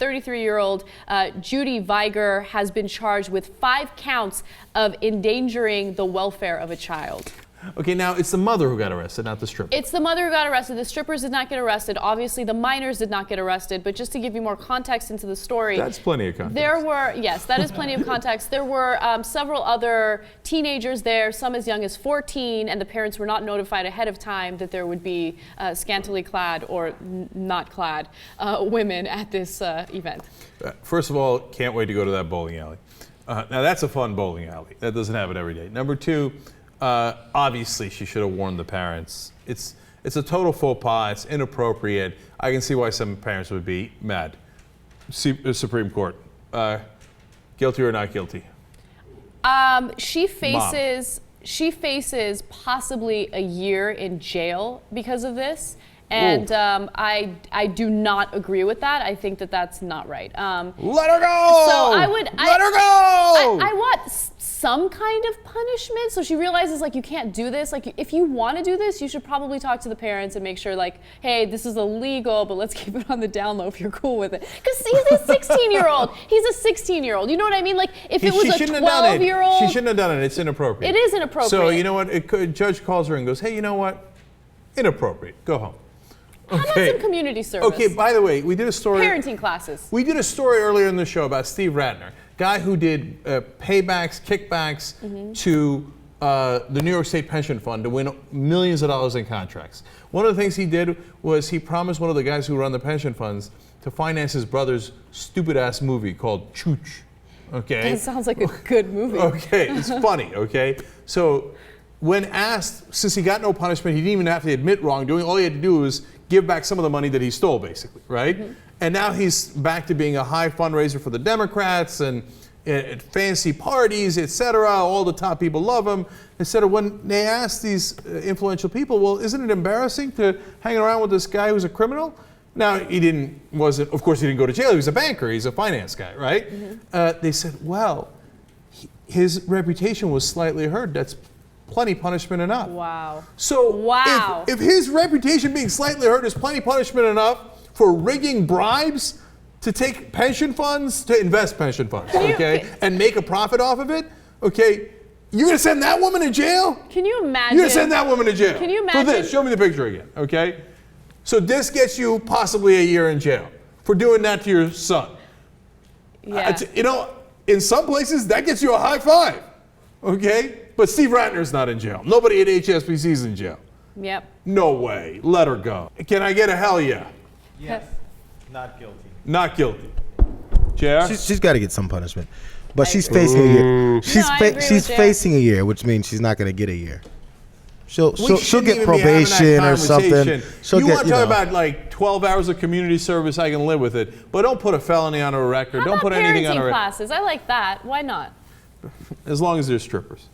33-year-old Judy Viger has been charged with 5 counts of endangering the welfare of a child. Okay, now it's the mother who got arrested, not the stripper. It's the mother who got arrested. The strippers did not get arrested. Obviously, the minors did not get arrested. But just to give you more context into the story. That's plenty of context. There were, yes, that is plenty of context. There were several other teenagers there, some as young as 14, and the parents were not notified ahead of time that there would be scantily clad or not clad women at this event. First of all, can't wait to go to that bowling alley. Now, that's a fun bowling alley. That doesn't happen every day. Number 2, obviously, she should have warned the parents. It's a total faux pas. It's inappropriate. I can see why some parents would be mad. Supreme Court, guilty or not guilty? She faces possibly a year in jail because of this. And I do not agree with that. I think that that's not right. Let her go! So let her go! I want some kind of punishment so she realizes, like, you can't do this. Like, if you want to do this, you should probably talk to the parents and make sure, like, hey, this is illegal, but let's keep it on the down low if you're cool with it. Because he's a 16-year-old. He's a 16-year-old. You know what I mean? Like, if it was a 12-year-old. She shouldn't have done it. It's inappropriate. It is inappropriate. So, you know what? A judge calls her and goes, hey, you know what? Inappropriate. Go home. How about some community service? Okay, by the way, we did a story. Parenting classes. We did a story earlier in the show about Steve Ratner, guy who did paybacks, kickbacks to the New York State Pension Fund to win millions of dollars in contracts. One of the things he did was he promised one of the guys who run the pension funds to finance his brother's stupid-ass movie called Chooch. Okay? That sounds like a good movie. Okay, it's funny, okay? So when asked, since he got no punishment, he didn't even have to admit wrongdoing. All he had to do was give back some of the money that he stole, basically, right? And now he's back to being a high fundraiser for the Democrats and at fancy parties, etc. All the top people love him, etc. When they ask these influential people, well, isn't it embarrassing to hang around with this guy who's a criminal? Now, of course, he didn't go to jail. He was a banker. He's a finance guy, right? They said, well, his reputation was slightly hurt. That's plenty punishment enough. Wow. So if his reputation being slightly hurt is plenty punishment enough for rigging bribes to take pension funds, to invest pension funds, okay, and make a profit off of it, okay, you're going to send that woman to jail? Can you imagine? You're going to send that woman to jail. Can you imagine? For this, show me the picture again, okay? So this gets you possibly a year in jail for doing that to your son. Yeah. You know, in some places, that gets you a high five, okay? But Steve Ratner's not in jail. Nobody at HSBC's in jail. Yep. No way. Let her go. Can I get a hell yeah? Yes. Not guilty. Not guilty. Chair? She's got to get some punishment. But she's facing a year. She's facing a year, which means she's not going to get a year. She'll get probation or something. You want to talk about like 12 hours of community service, I can live with it. But don't put a felony on her record. Don't put anything on her record. Classes? I like that. Why not? As long as there's strippers.